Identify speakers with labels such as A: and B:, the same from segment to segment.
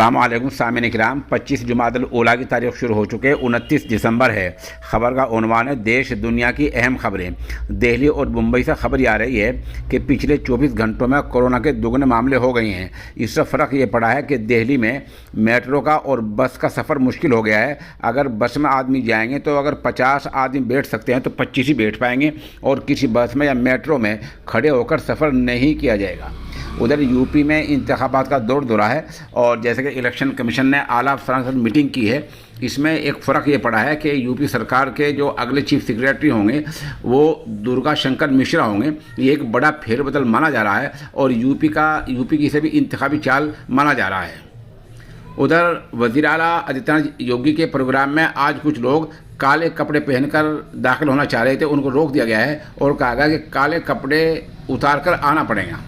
A: السلام علیکم سامعین کرام، 25 جمادی الاولیٰ کی تاریخ شروع ہو چکے، 29 دسمبر ہے۔ خبر کا عنوان ہے دیش دنیا کی اہم خبریں۔ دہلی اور ممبئی سے خبر یہ آ رہی ہے کہ پچھلے 24 گھنٹوں میں کورونا کے دگنے معاملے ہو گئے ہیں۔ اس سے فرق یہ پڑا ہے کہ دہلی میں میٹرو کا اور بس کا سفر مشکل ہو گیا ہے۔ اگر بس میں آدمی جائیں گے تو اگر 50 آدمی بیٹھ سکتے ہیں تو 25 ہی بیٹھ پائیں گے، اور کسی بس میں یا میٹرو میں کھڑے ہو کر سفر نہیں کیا جائے گا۔ ادھر یو پی میں انتخابات کا دور دورہ ہے، اور جیسے کہ الیکشن کمیشن نے اعلیٰ افسران کے ساتھ میٹنگ کی ہے، اس میں ایک فرق یہ پڑا ہے کہ یو پی سرکار کے جو اگلے چیف سیکریٹری ہوں گے وہ درگا شنکر مشرا ہوں گے۔ یہ ایک بڑا پھیر بدل مانا جا رہا ہے، اور یو پی کی سے بھی انتخابی چال مانا جا رہا ہے۔ ادھر وزیر اعلیٰ آدتیہ ناتھ یوگی کے پروگرام میں آج کچھ لوگ کالے کپڑے پہن کر داخل ہونا چاہ رہے تھے، ان کو روک دیا گیا ہے اور کہا گیا کہ کالے کپڑے اتار کر آنا پڑے گا۔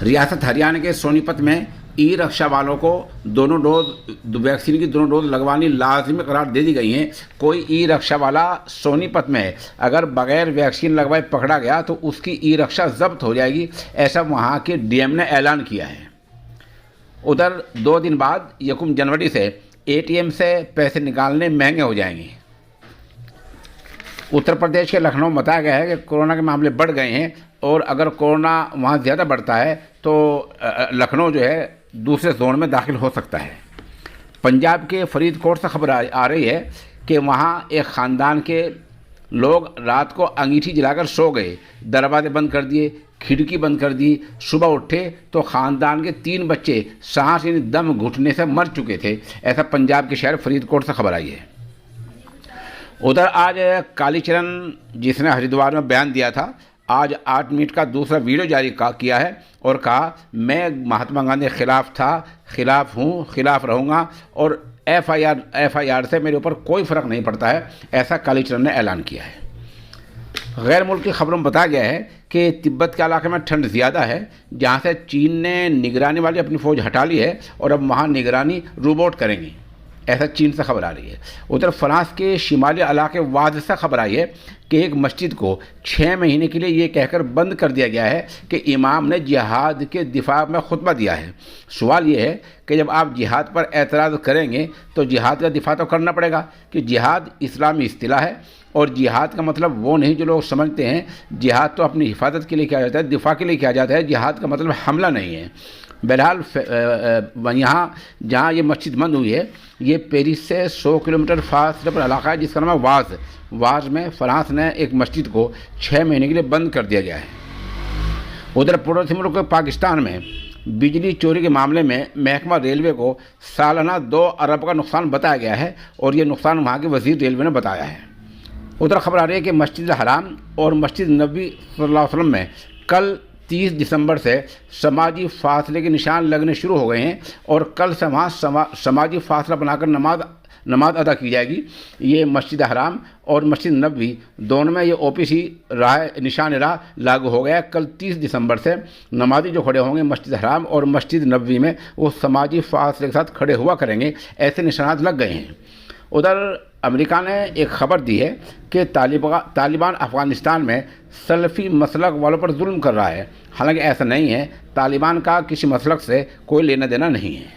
A: ریاست ہریانہ کے سونی پت میں ای رکشا والوں کو ویکسین کی دونوں ڈوز لگوانی لازمی قرار دے دی گئی ہیں۔ کوئی ای رکشا والا سونی پت میں اگر بغیر ویکسین لگوائے پکڑا گیا تو اس کی ای رکشا ضبط ہو جائے گی، ایسا وہاں کے ڈی ایم نے اعلان کیا ہے۔ ادھر 2 دن بعد 1 جنوری سے اے ٹی ایم سے پیسے نکالنے مہنگے ہو جائیں گے۔ اتر پردیش کے لکھنؤ میں بتایا گیا ہے کہ کورونا کے معاملے بڑھ گئے ہیں، اور اگر کورونا وہاں زیادہ بڑھتا ہے تو لکھنؤ جو ہے دوسرے زون میں داخل ہو سکتا ہے۔ پنجاب کے فرید کوٹ سے خبر آ رہی ہے کہ وہاں ایک خاندان کے لوگ رات کو انگیٹھی جلا کر سو گئے، دروازے بند کر دیے، کھڑکی بند کر دی۔ صبح اٹھے تو خاندان کے 3 بچے سانس دم گھٹنے سے مر چکے تھے، ایسا پنجاب کے شہر فرید کوٹ سے خبر آئی ہے۔ ادھر آج کالی چرن جس نے ہریدوار میں بیان دیا تھا، آج 8 منٹ کا دوسرا ویڈیو جاری کیا ہے اور کہا میں مہاتما گاندھی کے خلاف تھا، خلاف ہوں، خلاف رہوں گا، اور ایف آئی آر سے میرے اوپر کوئی فرق نہیں پڑتا ہے، ایسا کالی چرن نے اعلان کیا ہے۔ غیر ملکی خبروں میں بتایا گیا ہے کہ تبت کے علاقے میں ٹھنڈ زیادہ ہے، جہاں سے چین نے نگرانی والی اپنی فوج ہٹا لی ہے اور اب وہاں نگرانی روبوٹ کریں گی، ایسا چین سے خبر آ رہی ہے۔ ادھر فرانس کے شمالی علاقے واز سے خبر آئی ہے کہ ایک مسجد کو 6 مہینے کے لیے یہ کہہ کر بند کر دیا گیا ہے کہ امام نے جہاد کے دفاع میں خطبہ دیا ہے۔ سوال یہ ہے کہ جب آپ جہاد پر اعتراض کریں گے تو جہاد کا دفاع تو کرنا پڑے گا، کہ جہاد اسلامی اصطلاح ہے، اور جہاد کا مطلب وہ نہیں جو لوگ سمجھتے ہیں۔ جہاد تو اپنی حفاظت کے لیے کیا جاتا ہے، دفاع کے لیے کیا جاتا ہے، جہاد کا مطلب حملہ نہیں ہے۔ بہرحال یہاں جہاں یہ مسجد بند ہوئی ہے، یہ پیرس سے 100 کلومیٹر فاصلے پر علاقہ ہے جس کا نام ہے واز میں فرانس نے ایک مسجد کو 6 مہینے کے لیے بند کر دیا گیا ہے۔ ادھر پڑوسی ملک پاکستان میں بجلی چوری کے معاملے میں محکمہ ریلوے کو سالانہ 2 ارب کا نقصان بتایا گیا ہے، اور یہ نقصان وہاں کے وزیر ریلوے نے بتایا ہے۔ ادھر خبر آ رہی ہے کہ مسجد حرام اور مسجد نبوی صلی اللہ علیہ وسلم میں کل 30 دسمبر سے سماجی فاصلے کے نشان لگنے شروع ہو گئے ہیں، اور کل سے وہاں سماجی فاصلہ بنا کر نماز ادا کی جائے گی۔ یہ مسجد حرام اور مسجد نبوی دونوں میں یہ OPC نشان راہ لاگو ہو گیا ہے۔ کل 30 دسمبر سے نمازی جو کھڑے ہوں گے مسجد حرام اور مسجد نبوی میں، وہ سماجی فاصلے کے ساتھ کھڑے ہوا کریں گے، ایسے نشانات لگ گئے ہیں۔ ادھر امریکہ نے ایک خبر دی ہے کہ طالبان افغانستان میں سلفی مسلک والوں پر ظلم کر رہا ہے، حالانکہ ایسا نہیں ہے، طالبان کا کسی مسلک سے کوئی لینا دینا نہیں ہے۔